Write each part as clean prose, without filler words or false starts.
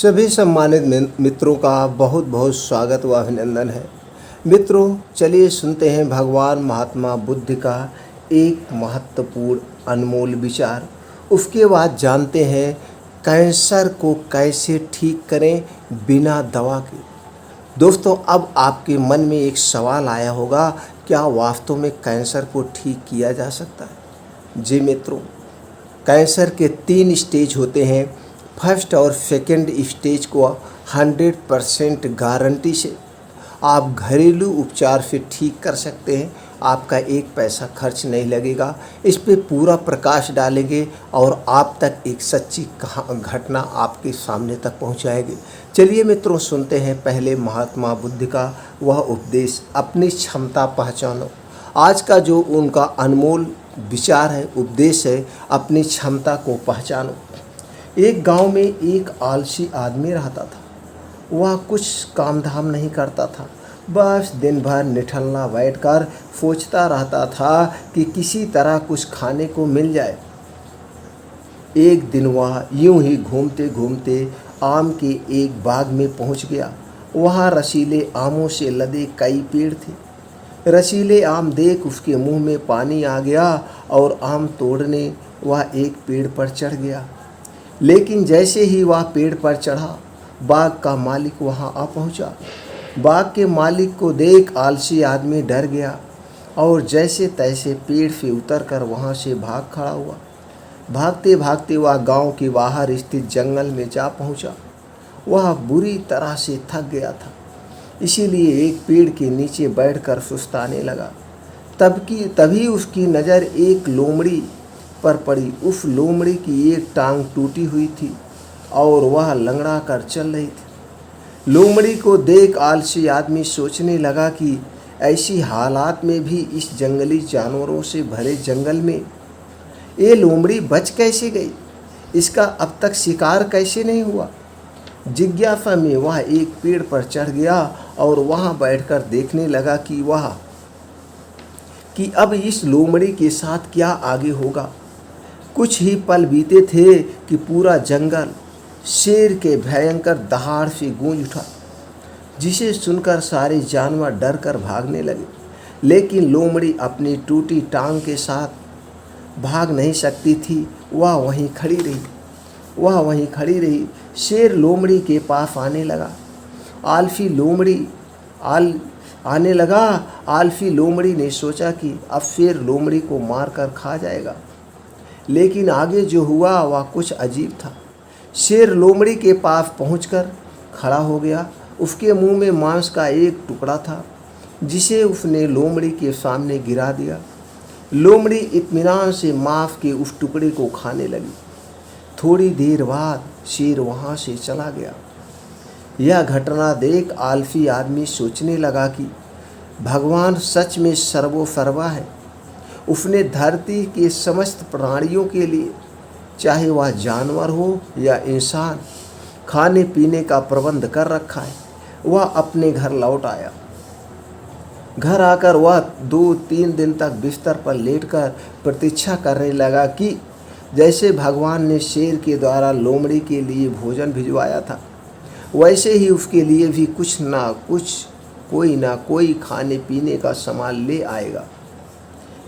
सभी सम्मानित मित्रों का बहुत बहुत स्वागत व अभिनंदन है। मित्रों, चलिए सुनते हैं भगवान महात्मा बुद्ध का एक महत्वपूर्ण अनमोल विचार। उसके बाद जानते हैं कैंसर को कैसे ठीक करें बिना दवा के। दोस्तों, अब आपके मन में एक सवाल आया होगा, क्या वास्तव में कैंसर को ठीक किया जा सकता है? जी मित्रों, कैंसर के 3 स्टेज होते हैं। फर्स्ट और सेकंड स्टेज को 100% गारंटी से आप घरेलू उपचार से ठीक कर सकते हैं। आपका एक पैसा खर्च नहीं लगेगा। इस पे पूरा प्रकाश डालेंगे और आप तक एक सच्ची घटना आपके सामने तक पहुंचाएंगे। चलिए मित्रों, सुनते हैं पहले महात्मा बुद्ध का वह उपदेश, अपनी क्षमता पहचानो। आज का जो उनका अनमोल विचार है, उपदेश है, अपनी क्षमता को पहचानो। एक गांव में एक आलसी आदमी रहता था। वह कुछ काम धाम नहीं करता था, बस दिन भर निठल्ला बैठकर सोचता रहता था कि किसी तरह कुछ खाने को मिल जाए। एक दिन वह यूं ही घूमते घूमते आम के एक बाग में पहुंच गया। वहाँ रसीले आमों से लदे कई पेड़ थे। रसीले आम देख उसके मुंह में पानी आ गया और आम तोड़ने वह एक पेड़ पर चढ़ गया। लेकिन जैसे ही वह पेड़ पर चढ़ा, बाग का मालिक वहां आ पहुंचा। बाग के मालिक को देख आलसी आदमी डर गया और जैसे तैसे पेड़ से उतरकर वहां से भाग खड़ा हुआ। भागते भागते वह गांव के बाहर स्थित जंगल में जा पहुंचा। वह बुरी तरह से थक गया था, इसीलिए एक पेड़ के नीचे बैठकर सुस्ताने लगा। तभी उसकी नज़र एक लोमड़ी पर पड़ी। उस लोमड़ी की एक टांग टूटी हुई थी और वह लंगड़ा कर चल रही थी। लोमड़ी को देख आलसी आदमी सोचने लगा कि ऐसी हालात में भी इस जंगली जानवरों से भरे जंगल में ये लोमड़ी बच कैसे गई? इसका अब तक शिकार कैसे नहीं हुआ? जिज्ञासा में वह एक पेड़ पर चढ़ गया और वहां बैठकर देखने लगा कि अब इस लोमड़ी के साथ क्या आगे होगा। कुछ ही पल बीते थे कि पूरा जंगल शेर के भयंकर दहाड़ से गूंज उठा, जिसे सुनकर सारे जानवर डर कर भागने लगे। लेकिन लोमड़ी अपनी टूटी टांग के साथ भाग नहीं सकती थी। वह वहीं खड़ी रही। शेर लोमड़ी के पास आने लगा। आलसी लोमड़ी ने सोचा कि अब शेर लोमड़ी को मारकर खा जाएगा। लेकिन आगे जो हुआ वह कुछ अजीब था। शेर लोमड़ी के पास पहुंचकर खड़ा हो गया। उसके मुंह में मांस का एक टुकड़ा था, जिसे उसने लोमड़ी के सामने गिरा दिया। लोमड़ी इत्मीनान से मांस के उस टुकड़े को खाने लगी। थोड़ी देर बाद शेर वहां से चला गया। यह घटना देख आलसी आदमी सोचने लगा कि भगवान सच में सर्वोपरि है। उसने धरती के समस्त प्राणियों के लिए, चाहे वह जानवर हो या इंसान, खाने पीने का प्रबंध कर रखा है। वह अपने घर लौट आया। घर आकर वह 2-3 दिन तक बिस्तर पर लेटकर प्रतीक्षा करने लगा कि जैसे भगवान ने शेर के द्वारा लोमड़ी के लिए भोजन भिजवाया था, वैसे ही उसके लिए भी कोई ना कोई खाने पीने का सामान ले आएगा।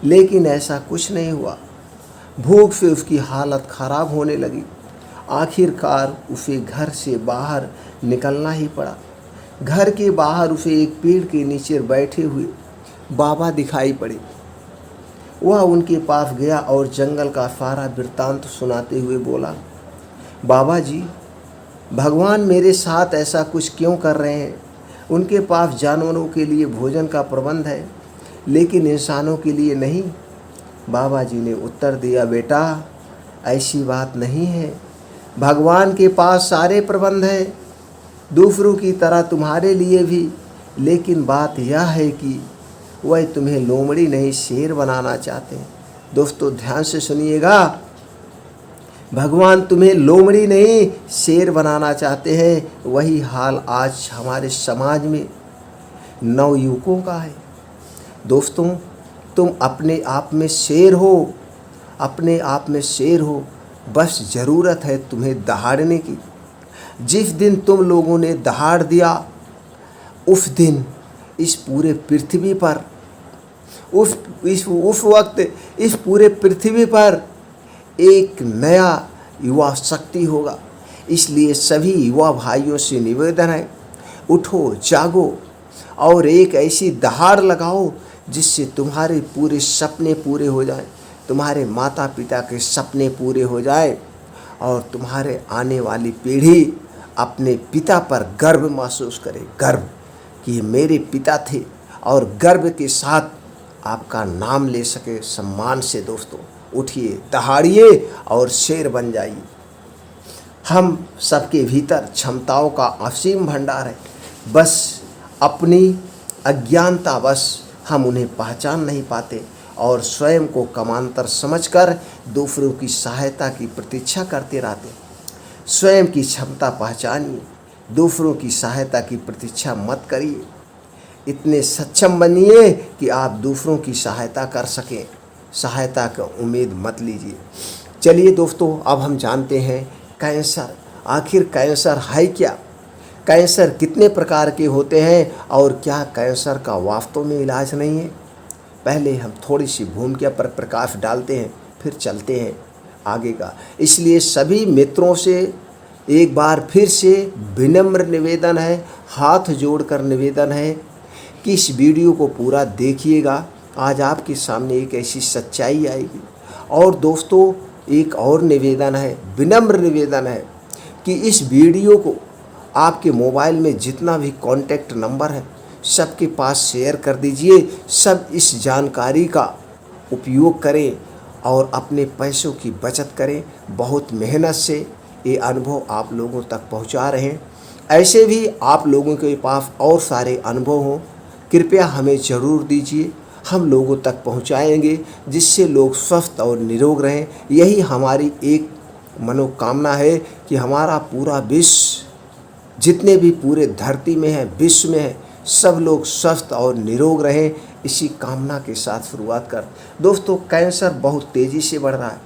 लेकिन ऐसा कुछ नहीं हुआ। भूख से उसकी हालत खराब होने लगी। आखिरकार उसे घर से बाहर निकलना ही पड़ा। घर के बाहर उसे एक पेड़ के नीचे बैठे हुए बाबा दिखाई पड़े। वह उनके पास गया और जंगल का सारा वृत्तांत सुनाते हुए बोला, बाबा जी, भगवान मेरे साथ ऐसा कुछ क्यों कर रहे हैं? उनके पास जानवरों के लिए भोजन का प्रबंध है, लेकिन इंसानों के लिए नहीं। बाबा जी ने उत्तर दिया, बेटा, ऐसी बात नहीं है। भगवान के पास सारे प्रबंध हैं, दूसरों की तरह तुम्हारे लिए भी। लेकिन बात यह है कि वह तुम्हें लोमड़ी नहीं शेर बनाना चाहते हैं। दोस्तों, ध्यान से सुनिएगा, भगवान तुम्हें लोमड़ी नहीं शेर बनाना चाहते हैं। वही हाल आज हमारे समाज में नवयुवकों का है। दोस्तों, तुम अपने आप में शेर हो, बस ज़रूरत है तुम्हें दहाड़ने की। जिस दिन तुम लोगों ने दहाड़ दिया, उस दिन इस पूरे पृथ्वी पर उस वक्त इस पूरे पृथ्वी पर एक नया युवा शक्ति होगा। इसलिए सभी युवा भाइयों से निवेदन है, उठो, जागो और एक ऐसी दहाड़ लगाओ जिससे तुम्हारे पूरे सपने पूरे हो जाएं, तुम्हारे माता पिता के सपने पूरे हो जाएं और तुम्हारे आने वाली पीढ़ी अपने पिता पर गर्व महसूस करे, गर्व कि ये मेरे पिता थे, और गर्व के साथ आपका नाम ले सके सम्मान से। दोस्तों उठिए, दहाड़िए और शेर बन जाइए। हम सबके भीतर क्षमताओं का असीम भंडार है, बस अपनी अज्ञानतावश हम उन्हें पहचान नहीं पाते और स्वयं को कमांतर समझकर दूसरों की सहायता की प्रतीक्षा करते रहते। स्वयं की क्षमता पहचानिए, दूसरों की सहायता की प्रतीक्षा मत करिए। इतने सक्षम बनिए कि आप दूसरों की सहायता कर सकें, सहायता की उम्मीद मत लीजिए। चलिए दोस्तों, अब हम जानते हैं कैंसर, आखिर कैंसर है क्या, कैंसर कितने प्रकार के होते हैं और क्या कैंसर का वास्तव में इलाज नहीं है। पहले हम थोड़ी सी भूमिका पर प्रकाश डालते हैं, फिर चलते हैं आगे का। इसलिए सभी मित्रों से एक बार फिर से विनम्र निवेदन है, हाथ जोड़कर निवेदन है कि इस वीडियो को पूरा देखिएगा। आज आपके सामने एक ऐसी सच्चाई आएगी। और दोस्तों एक और निवेदन है, विनम्र निवेदन है कि इस वीडियो को आपके मोबाइल में जितना भी कॉन्टैक्ट नंबर है सबके पास शेयर कर दीजिए। सब इस जानकारी का उपयोग करें और अपने पैसों की बचत करें। बहुत मेहनत से ये अनुभव आप लोगों तक पहुंचा रहे हैं। ऐसे भी आप लोगों के पास और सारे अनुभव हों, कृपया हमें ज़रूर दीजिए, हम लोगों तक पहुंचाएंगे जिससे लोग स्वस्थ और निरोग रहें। यही हमारी एक मनोकामना है कि हमारा पूरा विश्व, जितने भी पूरे धरती में है, विश्व में है, सब लोग स्वस्थ और निरोग रहें। इसी कामना के साथ शुरुआत कर। दोस्तों कैंसर बहुत तेज़ी से बढ़ रहा है।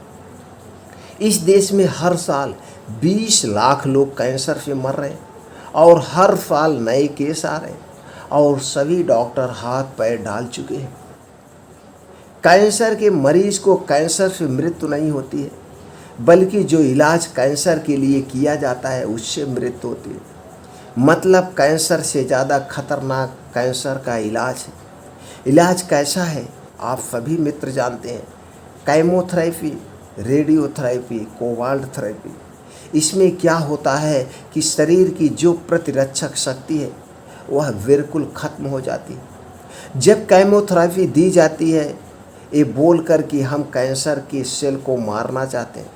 इस देश में हर साल 20 लाख लोग कैंसर से मर रहे हैं और हर साल नए केस आ रहे हैं और सभी डॉक्टर हाथ पैर डाल चुके हैं। कैंसर के मरीज को कैंसर से मृत्यु नहीं होती है, बल्कि जो इलाज कैंसर के लिए किया जाता है उससे मृत्यु होती है। मतलब कैंसर से ज़्यादा खतरनाक कैंसर का इलाज है। इलाज कैसा है आप सभी मित्र जानते हैं, केमोथेरेपी, रेडियोथेरेपी, कोबाल्ट थेरेपी। इसमें क्या होता है कि शरीर की जो प्रतिरक्षक शक्ति है वह बिल्कुल ख़त्म हो जाती है। जब केमोथेरेपी दी जाती है ये बोलकर कि हम कैंसर के सेल को मारना चाहते हैं,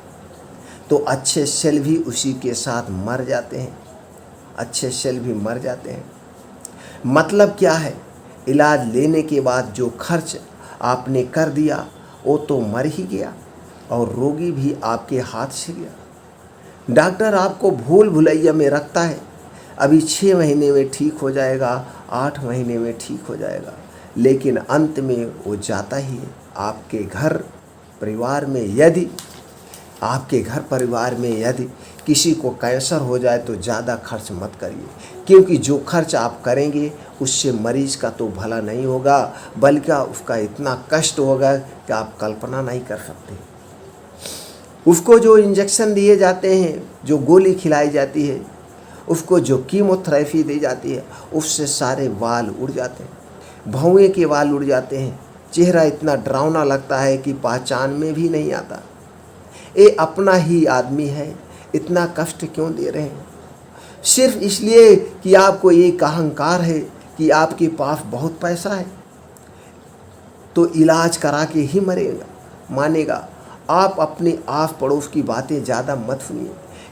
तो अच्छे सेल भी उसी के साथ मर जाते हैं, अच्छे सेल भी मर जाते हैं। मतलब क्या है, इलाज लेने के बाद जो खर्च आपने कर दिया वो तो मर ही गया और रोगी भी आपके हाथ से गया। डॉक्टर आपको भूल भुलैया में रखता है, अभी 6 महीने में ठीक हो जाएगा, 8 महीने में ठीक हो जाएगा, लेकिन अंत में वो जाता ही है। आपके घर परिवार में यदि किसी को कैंसर हो जाए तो ज़्यादा खर्च मत करिए, क्योंकि जो खर्च आप करेंगे उससे मरीज़ का तो भला नहीं होगा, बल्कि उसका इतना कष्ट होगा कि आप कल्पना नहीं कर सकते। उसको जो इंजेक्शन दिए जाते हैं, जो गोली खिलाई जाती है, उसको जो कीमोथेरेपी दी जाती है, उससे सारे बाल उड़ जाते हैं, भौंवे के बाल उड़ जाते हैं, चेहरा इतना डरावना लगता है कि पहचान में भी नहीं आता। ये अपना ही आदमी है, इतना कष्ट क्यों दे रहे हैं? सिर्फ इसलिए कि आपको एक अहंकार है कि आपके पास बहुत पैसा है तो इलाज करा के ही मानेगा। आप अपने आस पड़ोस की बातें ज़्यादा मत सुनिए,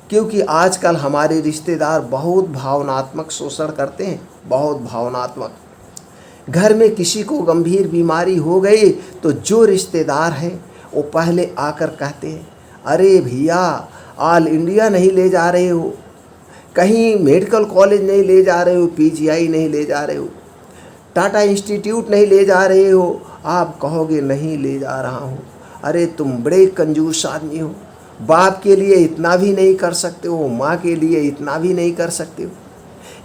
क्योंकि आजकल हमारे रिश्तेदार बहुत भावनात्मक शोषण करते हैं, बहुत भावनात्मक। घर में किसी को गंभीर बीमारी हो गई तो जो रिश्तेदार हैं वो पहले आकर कहते हैं, अरे भैया ऑल इंडिया नहीं ले जा रहे हो, कहीं मेडिकल कॉलेज नहीं ले जा रहे हो, पीजीआई नहीं ले जा रहे हो, टाटा इंस्टीट्यूट नहीं ले जा रहे हो। आप कहोगे नहीं ले जा रहा हूँ, अरे तुम बड़े कंजूस आदमी हो, बाप के लिए इतना भी नहीं कर सकते हो, माँ के लिए इतना भी नहीं कर सकते हो।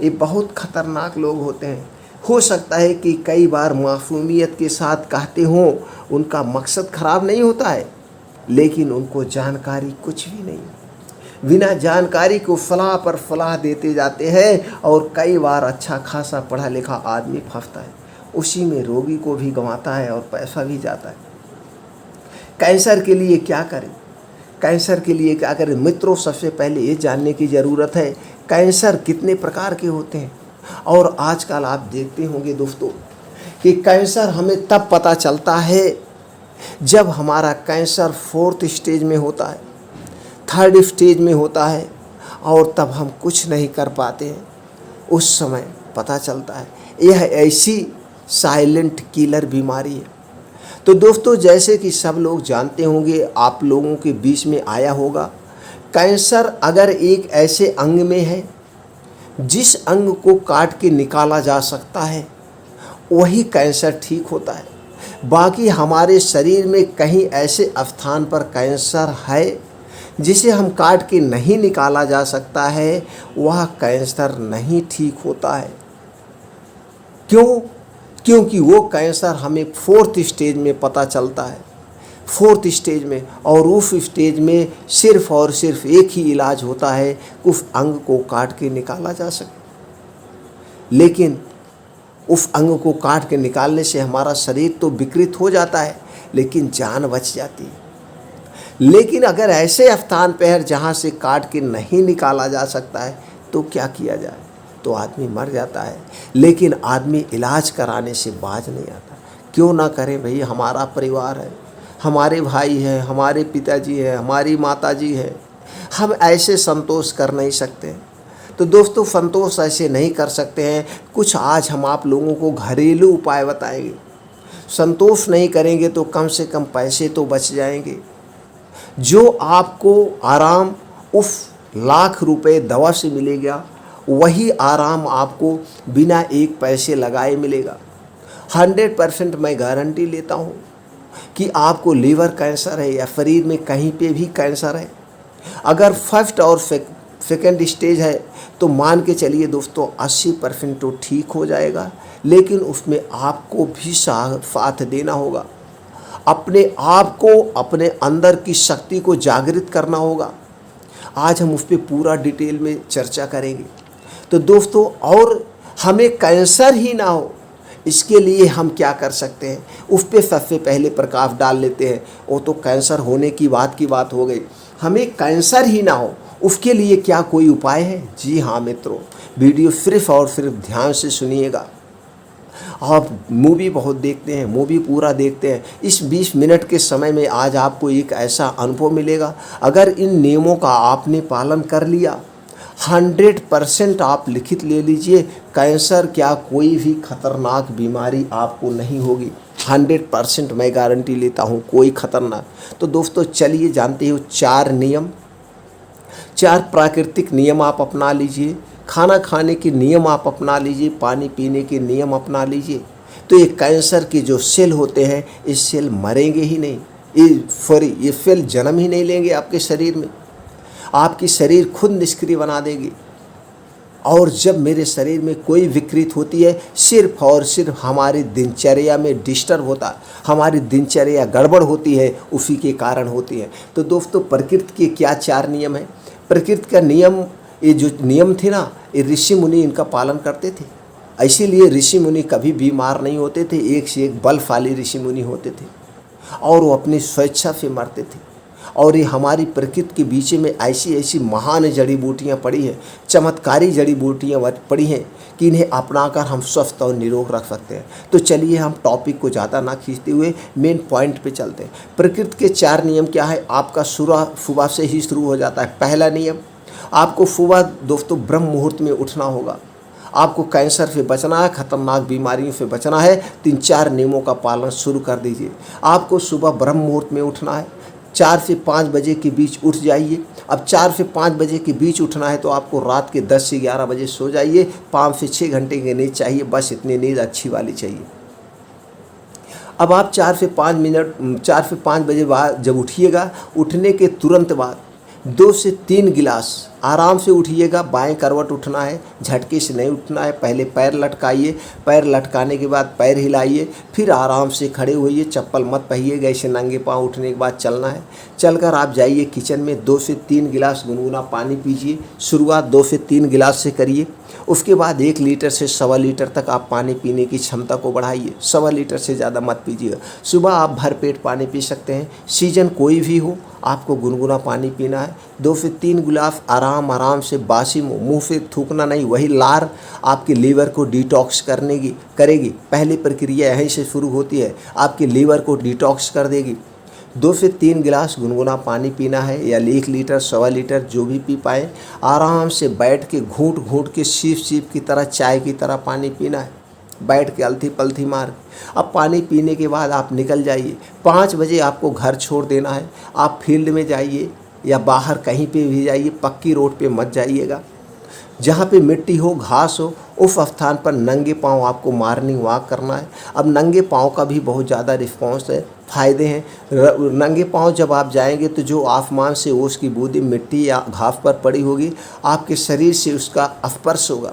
ये बहुत खतरनाक लोग होते हैं। हो सकता है कि कई बार मासूमियत के साथ कहते हों, उनका मकसद खराब नहीं होता है, लेकिन उनको जानकारी कुछ भी नहीं। बिना जानकारी को फलाह पर फलाह देते जाते हैं और कई बार अच्छा खासा पढ़ा लिखा आदमी फंसता है, उसी में रोगी को भी गंवाता है और पैसा भी जाता है। कैंसर के लिए क्या करें? कैंसर के लिए क्या करें मित्रों? सबसे पहले ये जानने की ज़रूरत है कैंसर कितने प्रकार के होते हैं। और आजकल आप देखते होंगे दोस्तों कि कैंसर हमें तब पता चलता है जब हमारा कैंसर 4th स्टेज में होता है, 3rd स्टेज में होता है, और तब हम कुछ नहीं कर पाते हैं। उस समय पता चलता है। यह ऐसी साइलेंट किलर बीमारी है। तो दोस्तों, जैसे कि सब लोग जानते होंगे, आप लोगों के बीच में आया होगा, कैंसर अगर एक ऐसे अंग में है जिस अंग को काट के निकाला जा सकता है, वही कैंसर ठीक होता है। बाकी हमारे शरीर में कहीं ऐसे स्थान पर कैंसर है जिसे हम काट के नहीं निकाला जा सकता है, वह कैंसर नहीं ठीक होता है। क्यों? क्योंकि वो कैंसर हमें 4th स्टेज में पता चलता है, 4th स्टेज में। और उस स्टेज में सिर्फ और सिर्फ एक ही इलाज होता है, उस अंग को काट के निकाला जा सके। लेकिन उस अंग को काट के निकालने से हमारा शरीर तो विकृत हो जाता है, लेकिन जान बच जाती है। लेकिन अगर ऐसे स्थान पर है जहाँ से काट के नहीं निकाला जा सकता है, तो क्या किया जाए? तो आदमी मर जाता है। लेकिन आदमी इलाज कराने से बाज नहीं आता। क्यों ना करें भाई? हमारा परिवार है, हमारे भाई हैं, हमारे पिताजी हैं, हमारी माताजी है, हम ऐसे संतोष कर नहीं सकते। तो दोस्तों, संतोष ऐसे नहीं कर सकते हैं। कुछ आज हम आप लोगों को घरेलू उपाय बताएंगे। संतोष नहीं करेंगे तो कम से कम पैसे तो बच जाएंगे। जो आपको आराम उस लाख रुपए दवा से मिलेगा, वही आराम आपको बिना एक पैसे लगाए मिलेगा। 100% मैं गारंटी लेता हूँ कि आपको लीवर कैंसर है या शरीर में कहीं पे भी कैंसर है, अगर 1st और 2nd स्टेज है तो मान के चलिए दोस्तों 80% तो ठीक हो जाएगा। लेकिन उसमें आपको भी साथ देना होगा, अपने आप को, अपने अंदर की शक्ति को जागृत करना होगा। आज हम उस पर पूरा डिटेल में चर्चा करेंगे। तो दोस्तों, और हमें कैंसर ही ना हो, इसके लिए हम क्या कर सकते हैं, उस पर सबसे पहले प्रकाश डाल लेते हैं। वो तो कैंसर होने की बात हो गई। हमें कैंसर ही ना हो, उसके लिए क्या कोई उपाय है? जी हाँ मित्रों, वीडियो सिर्फ और सिर्फ ध्यान से सुनिएगा। आप मूवी बहुत देखते हैं, मूवी पूरा देखते हैं। इस 20 मिनट के समय में आज आपको एक ऐसा अनुभव मिलेगा, अगर इन नियमों का आपने पालन कर लिया, 100% आप लिखित ले लीजिए, कैंसर क्या कोई भी खतरनाक बीमारी आपको नहीं होगी। 100% मैं गारंटी लेता हूँ, कोई खतरनाक। तो दोस्तों चलिए जानते हो 4 नियम, 4 प्राकृतिक नियम आप अपना लीजिए। खाना खाने के नियम आप अपना लीजिए, पानी पीने के नियम अपना लीजिए। तो ये कैंसर के जो सेल होते हैं, ये सेल मरेंगे ही नहीं, ये सेल जन्म ही नहीं लेंगे आपके शरीर में। आपकी शरीर खुद निष्क्रिय बना देगी। और जब मेरे शरीर में कोई विकृत होती है, सिर्फ और सिर्फ हमारी दिनचर्या में डिस्टर्ब होता है, हमारी दिनचर्या गड़बड़ होती है, उसी के कारण होती है। तो दोस्तों, प्रकृति के क्या 4 नियम हैं? प्रकृति का नियम, ये जो नियम थे ना, ये ऋषि मुनि इनका पालन करते थे। इसीलिए ऋषि मुनि कभी बीमार नहीं होते थे, एक से एक बलशाली ऋषि मुनि होते थे, और वो अपनी स्वेच्छा से मरते थे। और ये हमारी प्रकृति के बीच में ऐसी ऐसी महान जड़ी बूटियाँ पड़ी हैं, चमत्कारी जड़ी बूटियाँ पड़ी हैं कि इन्हें अपनाकर हम स्वस्थ और निरोग रख सकते हैं। तो चलिए हम टॉपिक को ज़्यादा ना खींचते हुए मेन पॉइंट पे चलते हैं। प्रकृति के 4 नियम क्या है? आपका सुबह से ही शुरू हो जाता है। पहला नियम, आपको सुबह दोस्तों ब्रह्म मुहूर्त में उठना होगा। आपको कैंसर से बचना है, खतरनाक बीमारियों से बचना है, 3-4 नियमों का पालन शुरू कर दीजिए। आपको सुबह ब्रह्म मुहूर्त में उठना है, 4 से 5 बजे के बीच उठ जाइए। अब 4 से 5 बजे के बीच उठना है तो आपको रात के 10 से 11 बजे सो जाइए। 5 से 6 घंटे की नींद चाहिए, बस इतनी नींद अच्छी वाली चाहिए। अब आप 4 से 5 बजे बाद जब उठिएगा, उठने के तुरंत बाद 2 से 3 गिलास आराम से उठिएगा। बाएं करवट उठना है, झटके से नहीं उठना है। पहले पैर लटकाइए, पैर लटकाने के बाद पैर हिलाइए, फिर आराम से खड़े होइए। चप्पल मत पहिएगा, ऐसे नंगे पाँव उठने के बाद चलना है। चलकर आप जाइए किचन में, 2 से 3 गिलास गुनगुना पानी पीजिए। शुरुआत 2 से 3 गिलास से करिए। उसके बाद 1 लीटर से 1.25 लीटर तक आप पानी पीने की क्षमता को बढ़ाइए। 1.25 लीटर से ज़्यादा मत पीजिएगा। सुबह आप भरपेट पानी पी सकते हैं। सीजन कोई भी हो, आपको गुनगुना पानी पीना है। 2 से 3 गिलास आराम से बासी मुँह से थूकना नहीं। वही लार आपके लीवर को डिटॉक्स करेगी। पहली प्रक्रिया यहीं से शुरू होती है, आपके लीवर को डिटॉक्स कर देगी। 2 से 3 गिलास गुनगुना पानी पीना है, या 1 लीटर 1.25 लीटर जो भी पी पाए। आराम से बैठ के घूंट घूंट के सीप की तरह, चाय की तरह पानी पीना है। बैठ के अलथी पलथी मार। अब पानी पीने के बाद आप निकल जाइए। 5 बजे आपको घर छोड़ देना है। आप फील्ड में जाइए या बाहर कहीं पे भी जाइए, पक्की रोड पे मत जाइएगा। जहाँ पे मिट्टी हो, घास हो, उस स्थान पर नंगे पांव आपको मॉर्निंग वॉक करना है। अब नंगे पांव का भी बहुत ज़्यादा रिस्पॉन्स है, फ़ायदे हैं। नंगे पांव जब आप जाएंगे तो जो आसमान से ओस की बूंदी मिट्टी या घास पर पड़ी होगी, आपके शरीर से उसका स्पर्श होगा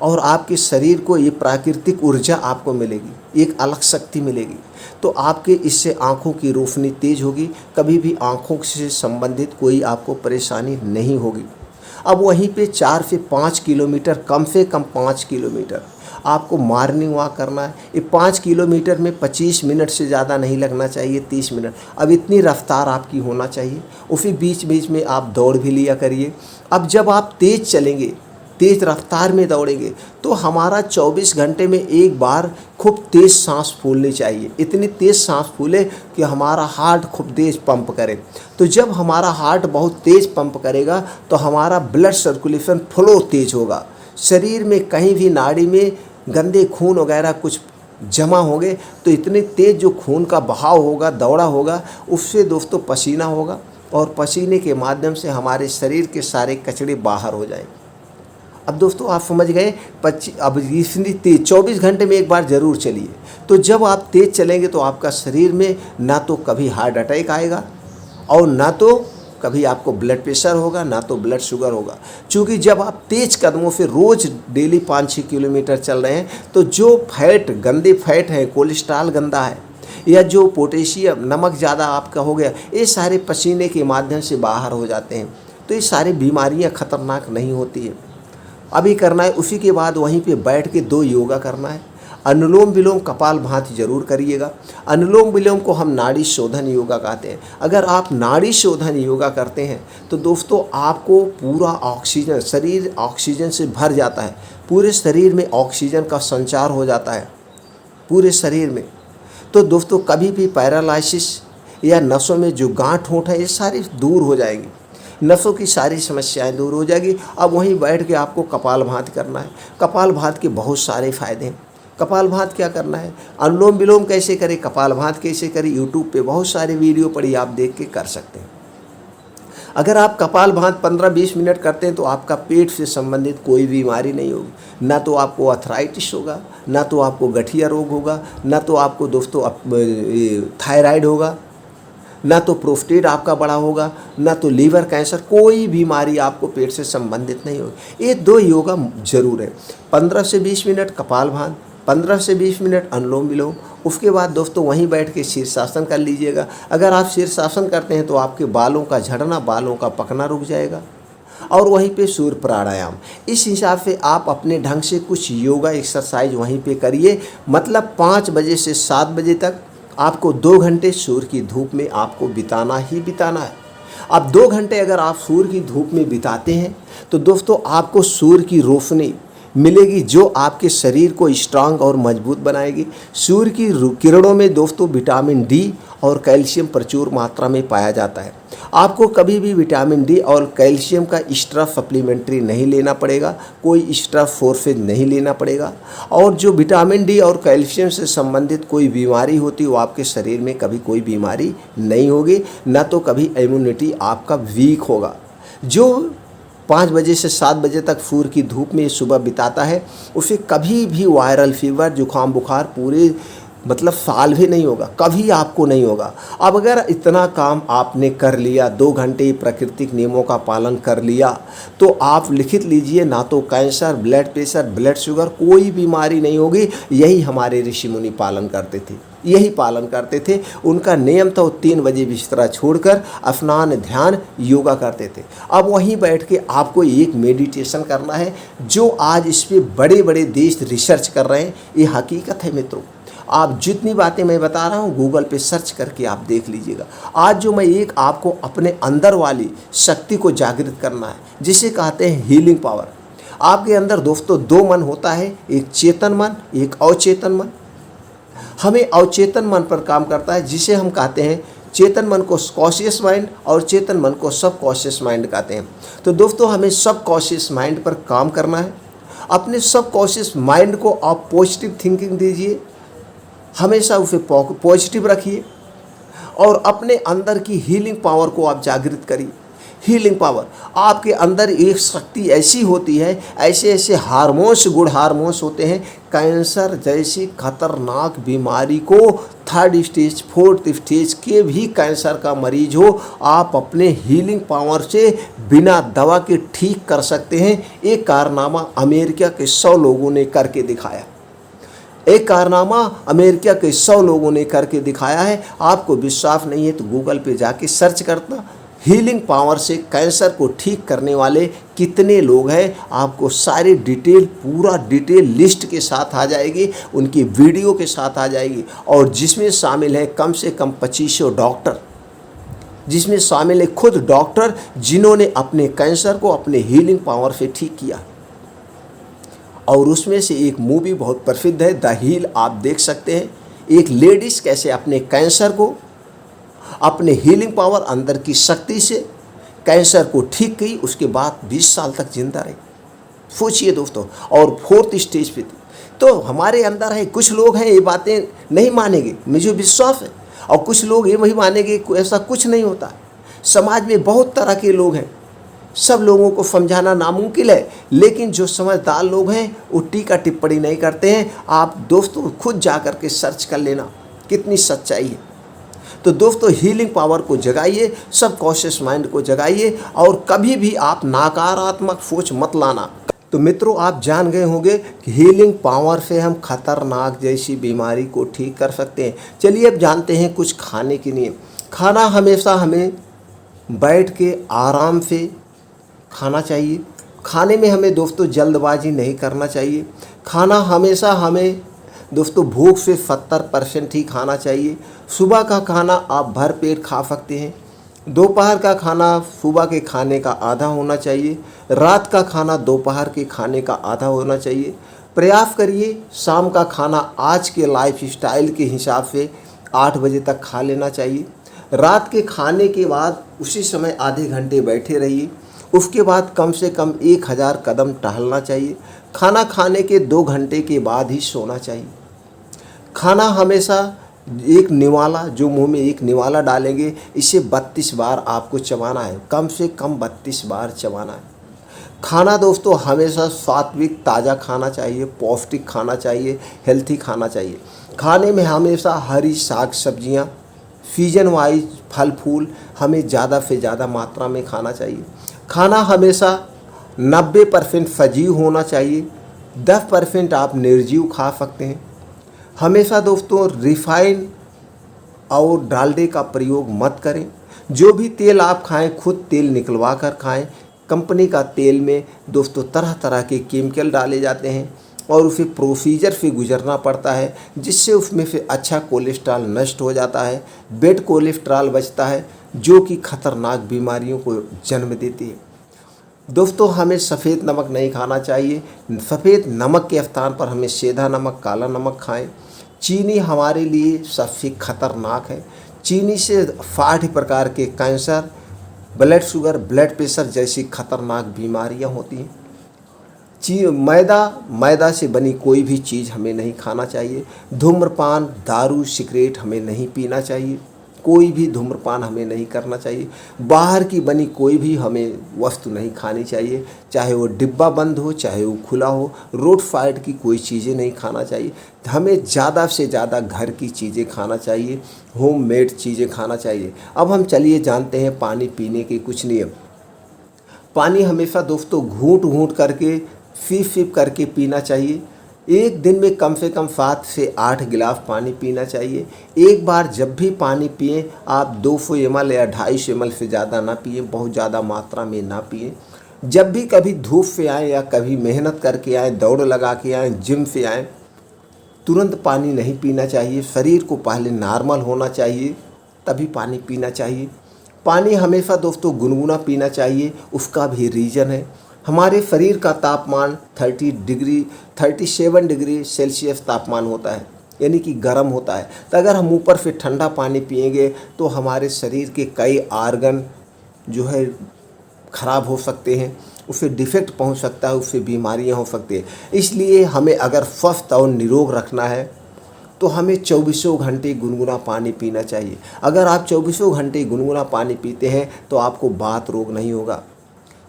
और आपके शरीर को ये प्राकृतिक ऊर्जा आपको मिलेगी, एक अलग शक्ति मिलेगी। तो आपके इससे आँखों की रोशनी तेज होगी। कभी भी आँखों से संबंधित कोई आपको परेशानी नहीं होगी। अब वहीं पे 4 से 5 किलोमीटर, कम से कम 5 किलोमीटर आपको मॉर्निंग वॉक करना है। ये 5 किलोमीटर में 25 मिनट से ज़्यादा नहीं लगना चाहिए, 30 मिनट। अब इतनी रफ्तार आपकी होना चाहिए। उसी बीच बीच में आप दौड़ भी लिया करिए। अब जब आप तेज़ चलेंगे, तेज़ रफ्तार में दौड़ेंगे, तो हमारा 24 घंटे में एक बार खूब तेज़ सांस फूलनी चाहिए। इतनी तेज़ सांस फूले कि हमारा हार्ट खूब तेज़ पंप करे। तो जब हमारा हार्ट बहुत तेज़ पंप करेगा तो हमारा ब्लड सर्कुलेशन फ्लो तेज़ होगा। शरीर में कहीं भी नाड़ी में गंदे खून वगैरह कुछ जमा होंगे तो इतने तेज़ जो खून का बहाव होगा, दौड़ा होगा, उससे दोस्तों पसीना होगा और पसीने के माध्यम से हमारे शरीर के सारे कचरे बाहर हो जाएंगे। अब दोस्तों आप समझ गए, अब इतनी तेज 24 घंटे में एक बार ज़रूर चलिए। तो जब आप तेज़ चलेंगे तो आपका शरीर में ना तो कभी हार्ट अटैक आएगा और ना तो कभी आपको ब्लड प्रेशर होगा, ना तो ब्लड शुगर होगा। क्योंकि जब आप तेज़ कदमों से रोज़ डेली 5-6 किलोमीटर चल रहे हैं तो जो फैट, गंदे फैट है, कोलेस्ट्रॉल गंदा है, या जो पोटेशियम, नमक ज़्यादा आपका हो गया, ये सारे पसीने के माध्यम से बाहर हो जाते हैं। तो ये सारी बीमारियाँ खतरनाक नहीं होती है। अभी करना है। उसी के बाद वहीं पे बैठ के 2 योगा करना है। अनुलोम विलोम, कपालभाति जरूर करिएगा। अनुलोम विलोम को हम नाड़ी शोधन योगा कहते हैं। अगर आप नाड़ी शोधन योगा करते हैं तो दोस्तों आपको पूरा ऑक्सीजन, शरीर ऑक्सीजन से भर जाता है। पूरे शरीर में ऑक्सीजन का संचार हो जाता है पूरे शरीर में। तो दोस्तों कभी भी पैरालिसिस या नसों में जो गांठ होंठ है, ये सारी दूर हो जाएंगी। नसों की सारी समस्याएं दूर हो जाएगी। अब वहीं बैठ के आपको कपालभाति करना है। कपालभाति के बहुत सारे फ़ायदे हैं। कपालभाति क्या करना है, अनुलोम विलोम कैसे करें, कपालभाति कैसे करें, यूट्यूब पे बहुत सारे वीडियो पड़ी, आप देख के कर सकते हैं। अगर आप कपालभाति 15-20 मिनट करते हैं तो आपका पेट से संबंधित कोई बीमारी नहीं होगी। ना तो आपको अर्थराइटिस होगा, ना तो आपको गठिया रोग होगा, ना तो आपको दोस्तों थायराइड होगा, ना तो प्रोस्टेट आपका बड़ा होगा, ना तो लीवर कैंसर, कोई बीमारी आपको पेट से संबंधित नहीं होगी। ये 2 योगा जरूर है। 15 से 20 मिनट कपालभाति, 15 से 20 मिनट अनुलोम विलोम। उसके बाद दोस्तों वहीं बैठ के शीर्षासन कर लीजिएगा। अगर आप शीर्षासन करते हैं तो आपके बालों का झड़ना, बालों का पकना रुक जाएगा। और वहीं पे सूर्य प्राणायाम, इस हिसाब से आप अपने ढंग से कुछ योगा एक्सरसाइज वहीं पे करिए। मतलब 5 बजे से 7 बजे तक आपको 2 घंटे सूर्य की धूप में आपको बिताना ही बिताना है। अब 2 घंटे अगर आप सूर्य की धूप में बिताते हैं तो दोस्तों आपको सूर्य की रोशनी मिलेगी जो आपके शरीर को स्ट्रांग और मजबूत बनाएगी। सूर्य की किरणों में दोस्तों विटामिन डी और कैल्शियम प्रचुर मात्रा में पाया जाता है। आपको कभी भी विटामिन डी और कैल्शियम का एक्स्ट्रा सप्लीमेंट्री नहीं लेना पड़ेगा, कोई एक्स्ट्रा फोर्सेज नहीं लेना पड़ेगा। और जो विटामिन डी और कैल्शियम से संबंधित कोई बीमारी होती है वो आपके शरीर में कभी कोई बीमारी नहीं होगी, ना तो कभी इम्यूनिटी आपका वीक होगा। जो 5 बजे से 7 बजे तक सूर्य की धूप में सुबह बिताता है उसे कभी भी वायरल फीवर, जुकाम बुखार पूरे मतलब साल भी नहीं होगा, कभी आपको नहीं होगा। अब अगर इतना काम आपने कर लिया, 2 घंटे प्राकृतिक नियमों का पालन कर लिया, तो आप लिखित लीजिए, ना तो cancer, blood pressure, blood sugar, कोई बीमारी नहीं होगी। यही हमारे ऋषि मुनि पालन करते थे, यही पालन करते थे। उनका नियम था वो 3 बजे बिस्तरा छोड़कर स्नान, ध्यान, योगा करते थे। अब वहीं बैठ के आपको एक मेडिटेशन करना है, जो आज इस पर बड़े बड़े देश रिसर्च कर रहे हैं। ये हकीकत है मित्रों। आप जितनी बातें मैं बता रहा हूँ गूगल पे सर्च करके आप देख लीजिएगा। आज जो मैं एक आपको अपने अंदर वाली शक्ति को जागृत करना है, जिसे कहते हैं हीलिंग पावर। आपके अंदर दोस्तों 2 मन होता है, एक चेतन मन, एक अवचेतन मन। हमें अवचेतन मन पर काम करता है, जिसे हम कहते हैं, चेतन मन को कॉन्शियस माइंड और चेतन मन को सब कॉन्शियस माइंड कहते हैं। तो दोस्तों हमें सब कॉन्शियस माइंड पर काम करना है। अपने सब कॉन्शियस माइंड को आप पॉजिटिव थिंकिंग दीजिए, हमेशा उसे पॉजिटिव रखिए और अपने अंदर की हीलिंग पावर को आप जागृत करिए। हीलिंग पावर, आपके अंदर एक शक्ति ऐसी होती है, ऐसे ऐसे हार्मोन्स, गुड हार्मोन्स होते हैं, कैंसर जैसी खतरनाक बीमारी को 3rd स्टेज 4th स्टेज के भी कैंसर का मरीज हो, आप अपने हीलिंग पावर से बिना दवा के ठीक कर सकते हैं। एक कारनामा अमेरिका के 100 लोगों ने करके दिखाया। एक कारनामा अमेरिका के 100 लोगों ने करके दिखाया है। आपको विश्वास नहीं है तो गूगल पे जाके सर्च करना, हीलिंग पावर से कैंसर को ठीक करने वाले कितने लोग हैं, आपको सारी डिटेल, पूरा डिटेल लिस्ट के साथ आ जाएगी, उनकी वीडियो के साथ आ जाएगी। और जिसमें शामिल है कम से कम 2500 डॉक्टर, जिसमें शामिल है खुद डॉक्टर, जिन्होंने अपने कैंसर को अपने हीलिंग पावर से ठीक किया। और उसमें से एक मूवी बहुत प्रसिद्ध है, द हील, आप देख सकते हैं। एक लेडीज कैसे अपने कैंसर को, अपने हीलिंग पावर, अंदर की शक्ति से कैंसर को ठीक की, उसके बाद 20 साल तक जिंदा रही। सोचिए दोस्तों, और 4th स्टेज पे थी। तो हमारे अंदर है, कुछ लोग हैं ये बातें नहीं मानेंगे, मुझे विश्वास है, और कुछ लोग ये वही मानेंगे ऐसा कुछ नहीं होता। समाज में बहुत तरह के लोग हैं, सब लोगों को समझाना नामुमकिन है, लेकिन जो समझदार लोग हैं वो टीका टिप्पणी नहीं करते हैं। आप दोस्तों खुद जा कर के सर्च कर लेना कितनी सच्चाई है। तो दोस्तों हीलिंग पावर को जगाइए, सब कॉन्शियस माइंड को जगाइए, और कभी भी आप नकारात्मक सोच मत लाना। तो मित्रों आप जान गए होंगे कि हीलिंग पावर से हम खतरनाक जैसी बीमारी को ठीक कर सकते हैं। चलिए अब जानते हैं कुछ खाने के नियम। खाना हमेशा हमें बैठ के आराम से खाना चाहिए। खाने में हमें दोस्तों जल्दबाजी नहीं करना चाहिए। खाना हमेशा हमें दोस्तों भूख से 70% ही खाना चाहिए। सुबह का खाना आप भर पेट खा सकते हैं। दोपहर का खाना सुबह के खाने का आधा होना चाहिए। रात का खाना दोपहर के खाने का आधा होना चाहिए। प्रयास करिए शाम का खाना आज के लाइफ स्टाइल के हिसाब से 8 बजे तक खा लेना चाहिए। रात के खाने के बाद उसी समय आधे घंटे बैठे रहिए। उसके बाद कम से कम 1000 कदम टहलना चाहिए। खाना खाने के 2 घंटे के बाद ही सोना चाहिए। खाना हमेशा एक निवाला, जो मुंह में एक निवाला डालेंगे, इसे 32 बार आपको चबाना है, कम से कम 32 बार चबाना है। खाना दोस्तों हमेशा सात्विक ताज़ा खाना चाहिए, पौष्टिक खाना चाहिए, हेल्थी खाना चाहिए। खाने में हमेशा हरी साग सब्जियाँ, सीजन वाइज फल फूल हमें ज़्यादा से ज़्यादा मात्रा में खाना चाहिए। खाना हमेशा 90% सजीव होना चाहिए, 10% आप निर्जीव खा सकते हैं। हमेशा दोस्तों रिफाइन और डालडे का प्रयोग मत करें। जो भी तेल आप खाएं खुद तेल निकलवा कर खाएं। कंपनी का तेल में दोस्तों तरह तरह के केमिकल डाले जाते हैं और उसे प्रोसीजर से गुजरना पड़ता है, जिससे उसमें से अच्छा कोलेस्ट्रॉल नष्ट हो जाता है, बेड कोलेस्ट्रॉल बचता है, जो कि खतरनाक बीमारियों को जन्म देती है। दोस्तों हमें सफ़ेद नमक नहीं खाना चाहिए। सफ़ेद नमक के स्थान पर हमें सेंधा नमक, काला नमक खाएं। चीनी हमारे लिए सबसे खतरनाक है। चीनी से 60 प्रकार के cancer, blood sugar, blood pressure जैसी खतरनाक बीमारियां होती हैं। मैदा से बनी कोई भी चीज़ हमें नहीं खाना चाहिए। धूम्रपान, दारू, सिगरेट हमें नहीं पीना चाहिए। कोई भी धूम्रपान हमें नहीं करना चाहिए। बाहर की बनी कोई भी हमें वस्तु नहीं खानी चाहिए, चाहे वो डिब्बा बंद हो चाहे वो खुला हो। रोड साइड की कोई चीज़ें नहीं खाना चाहिए। हमें ज़्यादा से ज़्यादा घर की चीज़ें खाना चाहिए, होममेड चीज़ें खाना चाहिए। अब हम चलिए जानते हैं पानी पीने के कुछ नियम। पानी हमेशा दोस्तों घूंट घूंट करके सिप करके पीना चाहिए। एक दिन में कम से कम 7 से 8 गिलास पानी पीना चाहिए। एक बार जब भी पानी पिएं आप 200 ml या 250 ml से ज़्यादा ना पिएं, बहुत ज़्यादा मात्रा में ना पिएं। जब भी कभी धूप से आएँ या कभी मेहनत करके आएँ, दौड़ लगा के आएँ, जिम से आएँ, तुरंत पानी नहीं पीना चाहिए। शरीर को पहले नॉर्मल होना चाहिए तभी पानी पीना चाहिए। पानी हमेशा दोस्तों गुनगुना पीना चाहिए। उसका भी रीज़न है, हमारे शरीर का तापमान 37 डिग्री सेल्सियस तापमान होता है, यानी कि गर्म होता है। तो अगर हम ऊपर से ठंडा पानी पिएंगे तो हमारे शरीर के कई आर्गन जो है ख़राब हो सकते हैं, उससे डिफेक्ट पहुंच सकता है, उससे बीमारियां हो सकती हैं। इसलिए हमें अगर स्वस्थ और निरोग रखना है तो हमें 24 घंटे गुनगुना पानी पीना चाहिए। अगर आप 24 घंटे गुनगुना पानी पीते हैं तो आपको बात रोग नहीं होगा।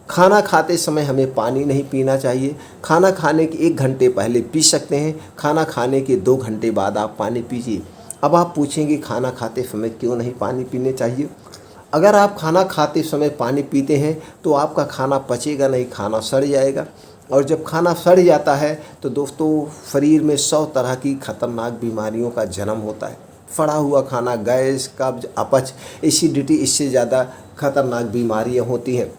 खाना खाते समय हमें पानी नहीं पीना चाहिए। खाना खाने के 1 घंटे पहले पी सकते हैं, खाना खाने के 2 घंटे बाद आप पानी पीजिए। अब आप पूछेंगे खाना खाते समय क्यों नहीं पानी पीने चाहिए? अगर आप खाना खाते समय पानी पीते हैं तो आपका खाना पचेगा नहीं, खाना सड़ जाएगा। और जब खाना सड़ जाता है तो दोस्तों शरीर में 100 तरह की खतरनाक बीमारियों का जन्म होता है। सड़ा हुआ खाना गैस, कब्ज, अपच, एसिडिटी, इससे ज़्यादा खतरनाक बीमारियां होती हैं।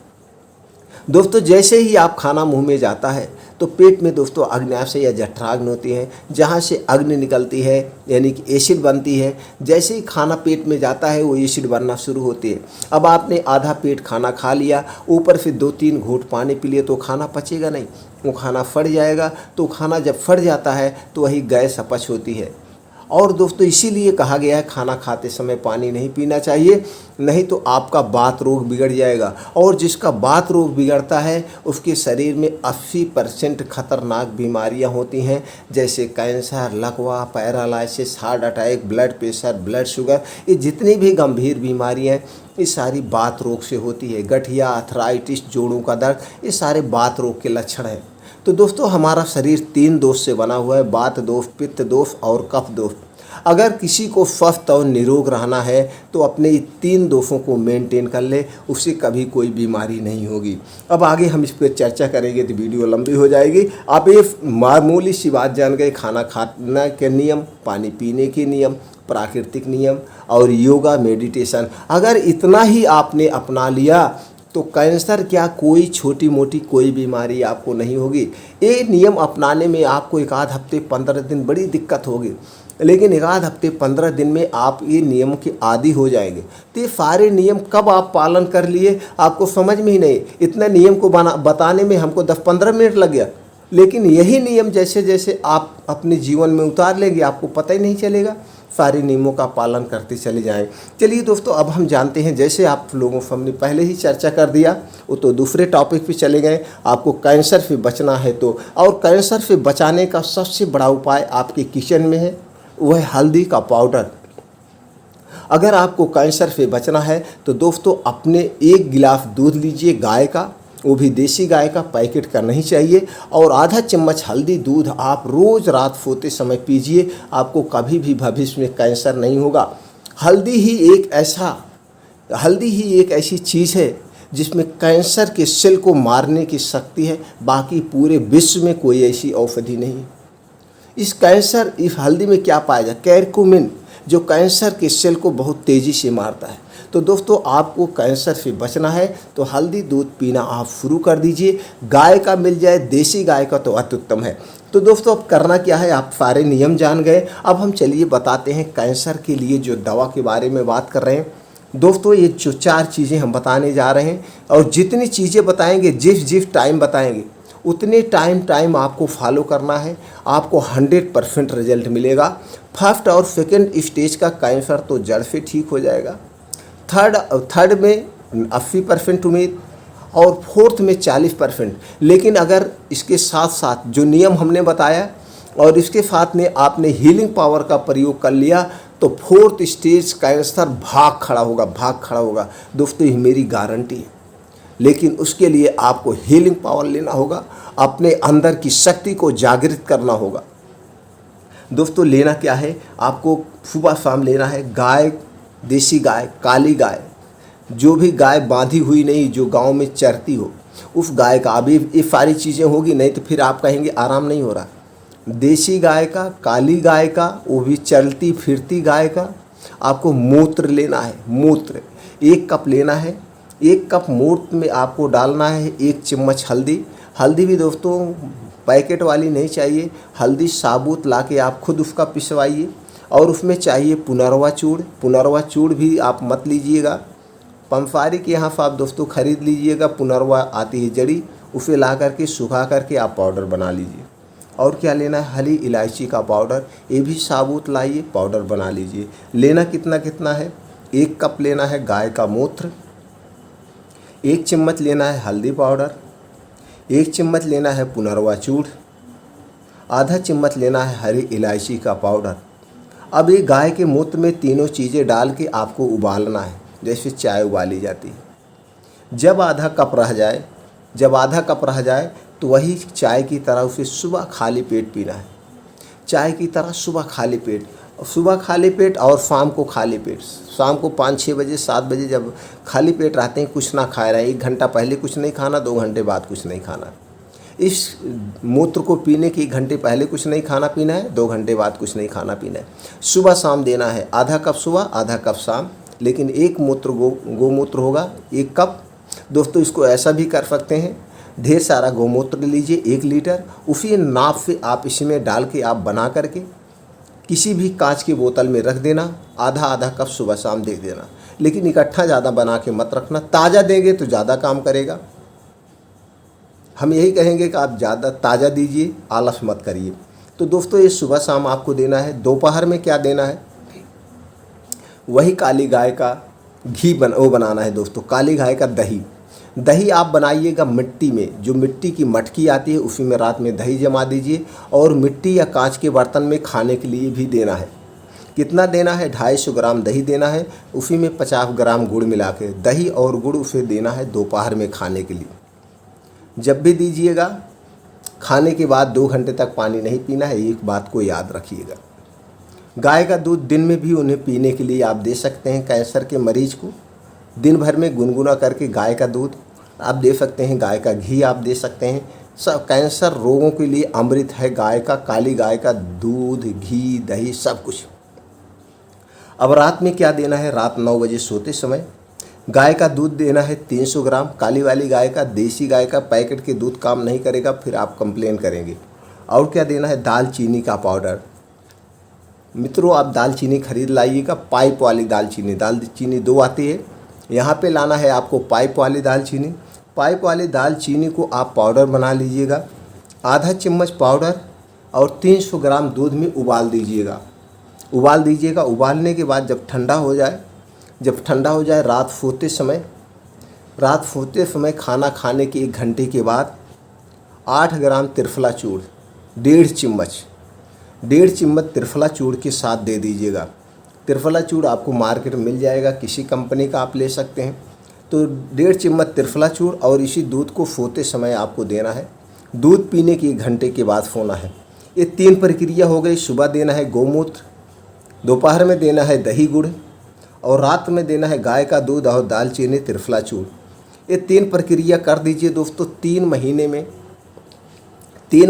दोस्तों जैसे ही आप खाना मुंह में जाता है तो पेट में दोस्तों अग्न्याशय या जठराग्नि होती है, जहाँ से अग्नि निकलती है यानी कि एसिड बनती है। जैसे ही खाना पेट में जाता है वो एसिड बनना शुरू होती है। अब आपने आधा पेट खाना खा लिया, ऊपर से 2-3 घूंट पानी पी लिए तो खाना पचेगा नहीं, वो खाना फट जाएगा। तो खाना जब फट जाता है तो वही गैस अपच होती है। और दोस्तों इसीलिए कहा गया है खाना खाते समय पानी नहीं पीना चाहिए, नहीं तो आपका बात रोग बिगड़ जाएगा। और जिसका बात रोग बिगड़ता है उसके शरीर में 80% खतरनाक बीमारियां होती हैं, जैसे कैंसर, लकवा, paralysis, heart attack, blood pressure, blood sugar. ये जितनी भी गंभीर बीमारियां हैं ये सारी बात रोग से होती है। गठिया, अर्थराइटिस, जोड़ों का दर्द, ये सारे बात रोग के लक्षण हैं। तो दोस्तों हमारा शरीर 3 दोष से बना हुआ है, वात दोष, पित्त दोष और कफ दोष। अगर किसी को स्वस्थ और निरोग रहना है तो अपने 3 दोषों को मेंटेन कर ले, उससे कभी कोई बीमारी नहीं होगी। अब आगे हम इस पर चर्चा करेंगे तो वीडियो लंबी हो जाएगी। आप ये मामूली सी बात जान गए, खाना खाने के नियम, पानी पीने के नियम, प्राकृतिक नियम और योगा, मेडिटेशन। अगर इतना ही आपने अपना लिया तो कैंसर क्या कोई छोटी मोटी कोई बीमारी आपको नहीं होगी। ये नियम अपनाने में आपको 1 आध हफ्ते 15 दिन बड़ी दिक्कत होगी, लेकिन 1 आध हफ्ते 15 दिन में आप ये नियम के आदी हो जाएंगे। तो ये सारे नियम कब आप पालन कर लिए आपको समझ में ही नहीं। इतना नियम को बताने में हमको 10-15 मिनट लग गया, लेकिन यही नियम जैसे जैसे आप अपने जीवन में उतार लेंगे आपको पता ही नहीं चलेगा। सारे नियमों का पालन करते चले जाएं। चलिए दोस्तों अब हम जानते हैं, जैसे आप लोगों से हमने पहले ही चर्चा कर दिया, वो तो दूसरे टॉपिक पे चले गए। आपको कैंसर से बचना है तो, और कैंसर से बचाने का सबसे बड़ा उपाय आपके किचन में है, वह है हल्दी का पाउडर। अगर आपको कैंसर से बचना है तो दोस्तों अपने 1 गिलास दूध लीजिए गाय का, वो भी देसी गाय का, पैकेट का नहीं चाहिए, और आधा चम्मच हल्दी दूध आप रोज़ रात सोते समय पीजिए। आपको कभी भी भविष्य में कैंसर नहीं होगा। हल्दी ही एक ऐसी चीज़ है जिसमें कैंसर के सेल को मारने की शक्ति है, बाकी पूरे विश्व में कोई ऐसी औषधि नहीं है। इस हल्दी में क्या पाया जाए? कैरक्यूमिन, जो कैंसर के सेल को बहुत तेज़ी से मारता है। तो दोस्तों आपको कैंसर से बचना है तो हल्दी दूध पीना आप शुरू कर दीजिए। गाय का मिल जाए, देसी गाय का तो अत्युत्तम है। तो दोस्तों अब करना क्या है, आप सारे नियम जान गए। अब हम चलिए बताते हैं कैंसर के लिए जो दवा के बारे में बात कर रहे हैं। दोस्तों ये जो 4 चीज़ें हम बताने जा रहे हैं, और जितनी चीज़ें बताएंगे, जिस टाइम बताएंगे उतने टाइम आपको फॉलो करना है, आपको 100% रिजल्ट मिलेगा। फर्स्ट और सेकंड स्टेज का कैंसर तो जड़ से ठीक हो जाएगा, थर्ड में 80% उम्मीद, और फोर्थ में 40%। लेकिन अगर इसके साथ साथ जो नियम हमने बताया और इसके साथ में आपने हीलिंग पावर का प्रयोग कर लिया तो 4th स्टेज कैंसर भाग खड़ा होगा। दोस्तों ये मेरी गारंटी है। लेकिन उसके लिए आपको हीलिंग पावर लेना होगा, अपने अंदर की शक्ति को जागृत करना होगा। दोस्तों लेना क्या है, आपको सुबह शाम लेना है गाय, देसी गाय, काली गाय, जो भी गाय बांधी हुई नहीं, जो गांव में चरती हो, उस गाय का। अभी ये सारी चीज़ें होगी, नहीं तो फिर आप कहेंगे आराम नहीं हो रहा। देसी गाय का, काली गाय का, वो भी चलती फिरती गाय का आपको मूत्र लेना है। मूत्र 1 कप लेना है। 1 कप मूत्र में आपको डालना है 1 चम्मच हल्दी। हल्दी भी दोस्तों पैकेट वाली नहीं चाहिए, हल्दी साबुत लाके आप खुद उसका पिसवाइए। और उसमें चाहिए पुनरवा चूड़। पुनरवा चूड़ भी आप मत लीजिएगा, पंसारी के यहाँ से आप दोस्तों खरीद लीजिएगा। पुनरवा आती है जड़ी, उसे ला करके सुखा करके आप पाउडर बना लीजिए। और क्या लेना है, हरी इलायची का पाउडर, ये भी साबुत लाइए, पाउडर बना लीजिए। लेना कितना है, 1 कप लेना है गाय का मूत्र, 1 चम्मच लेना है हल्दी पाउडर, 1 चम्मच लेना है पुनरवा चूड़, आधा चम्मच लेना है हरी इलायची का पाउडर। अब ये गाय के मूत्र में तीनों चीज़ें डाल के आपको उबालना है, जैसे चाय उबाली जाती है। जब आधा कप रह जाए तो वही चाय की तरह उसे सुबह खाली पेट पीना है। चाय की तरह सुबह खाली पेट और शाम को खाली पेट। शाम को 5-6 बजे 7 बजे जब खाली पेट रहते हैं, कुछ ना खाए रहे, 1 घंटा पहले कुछ नहीं खाना, 2 घंटे बाद कुछ नहीं खाना। इस मूत्र को पीने के 1 घंटे पहले कुछ नहीं खाना पीना है, 2 घंटे बाद कुछ नहीं खाना पीना है। सुबह शाम देना है, आधा कप सुबह, आधा कप शाम। लेकिन 1 मूत्र गोमूत्र होगा 1 कप। दोस्तों इसको ऐसा भी कर सकते हैं, ढेर सारा गोमूत्र लीजिए 1 लीटर, उसी नाप से आप इसमें डाल के आप बना करके किसी भी कांच की बोतल में रख देना। आधा कप सुबह शाम दे देना, लेकिन इकट्ठा ज़्यादा बना के मत रखना। ताज़ा देंगे तो ज़्यादा काम करेगा। हम यही कहेंगे कि आप ज़्यादा ताज़ा दीजिए, आलस मत करिए। तो दोस्तों ये सुबह शाम आपको देना है। दोपहर में क्या देना है, वही काली गाय का घी बनाना है दोस्तों, काली गाय का दही आप बनाइएगा मिट्टी में, जो मिट्टी की मटकी आती है उसी में रात में दही जमा दीजिए। और मिट्टी या कांच के बर्तन में खाने के लिए भी देना है। कितना देना है, 250 ग्राम दही देना है, उसी में 50 ग्राम गुड़ मिला के, दही और गुड़ उसे देना है दोपहर में खाने के लिए। जब भी दीजिएगा खाने के बाद 2 घंटे तक पानी नहीं पीना है, एक बात को याद रखिएगा। गाय का दूध दिन में भी उन्हें पीने के लिए आप दे सकते हैं। कैंसर के मरीज को दिन भर में गुनगुना करके गाय का दूध आप दे सकते हैं, गाय का घी आप दे सकते हैं। सब कैंसर रोगों के लिए अमृत है गाय का, काली गाय का दूध, घी, दही सब कुछ। अब रात में क्या देना है, रात 9 बजे सोते समय गाय का दूध देना है 300 ग्राम। काली वाली गाय का, देसी गाय का पैकेट के दूध काम नहीं करेगा, फिर आप कंप्लेन करेंगे। और क्या देना है, दालचीनी का पाउडर। मित्रों आप दालचीनी खरीद लाइएगा, पाइप वाली दालचीनी 2 आती है, यहाँ पे लाना है आपको पाइप वाली दालचीनी। पाइप वाली दालचीनी को आप पाउडर बना लीजिएगा, आधा चम्मच पाउडर, और 300 ग्राम दूध में उबाल दीजिएगा। उबालने के बाद जब ठंडा हो जाए, रात सोते समय खाना खाने के 1 घंटे के बाद 8 ग्राम त्रिफला चूड़, 1.5 चम्मच त्रिफला चूड़ के साथ दे दीजिएगा। त्रिफला चूड़ आपको मार्केट में मिल जाएगा, किसी कंपनी का आप ले सकते हैं। तो 1.5 चम्मच त्रिफला चूड़ और इसी दूध को सोते समय आपको देना है। दूध पीने के 1 घंटे के बाद सोना है। ये 3 प्रक्रिया हो गई। सुबह देना है गोमूत्र, दोपहर में देना है दही गुड़, और रात में देना है गाय का दूध और दालचीनी त्रिफला चूड़। ये 3 प्रक्रिया कर दीजिए दोस्तों। 3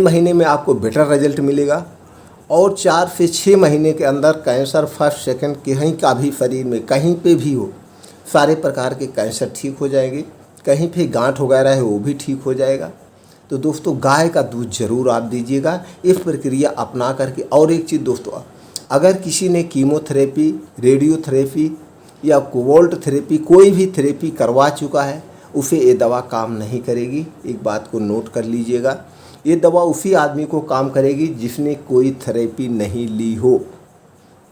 महीने में आपको बेटर रिजल्ट मिलेगा। और 4 से 6 महीने के अंदर कैंसर फर्स्ट सेकंड कहीं का भी शरीर में कहीं पे भी हो, सारे प्रकार के कैंसर ठीक हो जाएंगे। कहीं पे गांठ वगैरह है वो भी ठीक हो जाएगा। तो दोस्तों गाय का दूध ज़रूर आप दीजिएगा, इस प्रक्रिया अपना करके। और एक चीज़ दोस्तों, अगर किसी ने कीमोथेरेपी, रेडियोथेरेपी या कोबाल्ट थेरेपी, कोई भी थेरेपी करवा चुका है, उसे ये दवा काम नहीं करेगी। एक बात को नोट कर लीजिएगा, ये दवा उसी आदमी को काम करेगी जिसने कोई थेरेपी नहीं ली हो।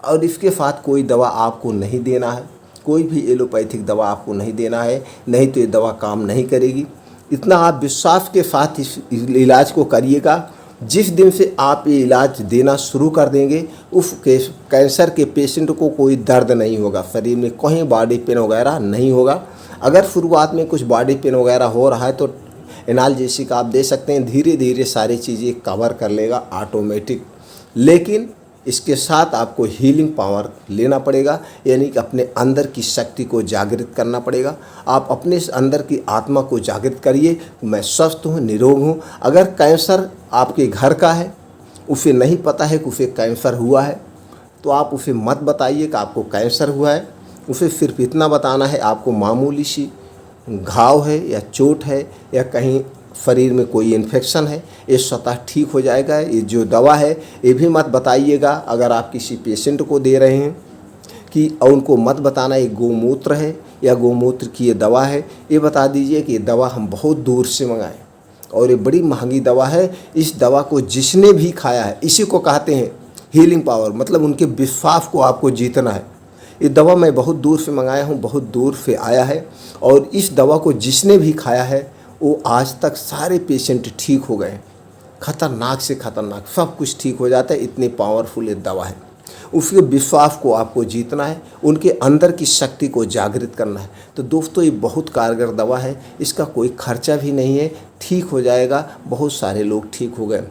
और इसके साथ कोई दवा आपको नहीं देना है, कोई भी एलोपैथिक दवा आपको नहीं देना है, नहीं तो ये दवा काम नहीं करेगी। इतना आप विश्वास के साथ इस इलाज को करिएगा, जिस दिन से आप ये इलाज देना शुरू कर देंगे उस कैंसर के पेशेंट को कोई दर्द नहीं होगा, शरीर में कहीं बॉडी पेन वगैरह नहीं होगा। अगर शुरुआत में कुछ बॉडी पेन वगैरह हो रहा है तो एनाल्जेसिक आप दे सकते हैं, धीरे धीरे सारी चीज़ें कवर कर लेगा ऑटोमेटिक। लेकिन इसके साथ आपको हीलिंग पावर लेना पड़ेगा, यानी कि अपने अंदर की शक्ति को जागृत करना पड़ेगा। आप अपने अंदर की आत्मा को जागृत करिए, मैं स्वस्थ हूँ, निरोग हूँ। अगर कैंसर आपके घर का है, उसे नहीं पता है कि उसे कैंसर हुआ है, तो आप उसे मत बताइए कि आपको कैंसर हुआ है। उसे सिर्फ इतना बताना है आपको मामूली सी घाव है या चोट है या कहीं शरीर में कोई इन्फेक्शन है, ये स्वतः ठीक हो जाएगा। ये जो दवा है ये भी मत बताइएगा अगर आप किसी पेशेंट को दे रहे हैं कि, और उनको मत बताना ये गोमूत्र है या गोमूत्र की ये दवा है। ये बता दीजिए कि ये दवा हम बहुत दूर से मंगाएं और ये बड़ी महंगी दवा है। इस दवा को जिसने भी खाया है, इसी को कहते हैं हीलिंग पावर, मतलब उनके विश्वास को आपको जीतना है। ये दवा मैं बहुत दूर से मंगाया हूँ, बहुत दूर से आया है, और इस दवा को जिसने भी खाया है वो आज तक सारे पेशेंट ठीक हो गए। खतरनाक से खतरनाक सब कुछ ठीक हो जाता है, इतनी पावरफुल ये दवा है। उसके विश्वास को आपको जीतना है, उनके अंदर की शक्ति को जागृत करना है। तो दोस्तों ये बहुत कारगर दवा है, इसका कोई खर्चा भी नहीं है, ठीक हो जाएगा। बहुत सारे लोग ठीक हो गए।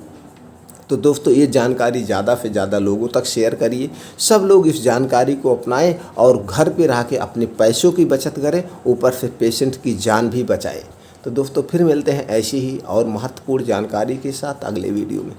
तो दोस्तों ये जानकारी ज़्यादा से ज़्यादा लोगों तक शेयर करिए, सब लोग इस जानकारी को अपनाएं और घर पे रह के अपने पैसों की बचत करें, ऊपर से पेशेंट की जान भी बचाएं। तो दोस्तों फिर मिलते हैं ऐसी ही और महत्वपूर्ण जानकारी के साथ अगले वीडियो में।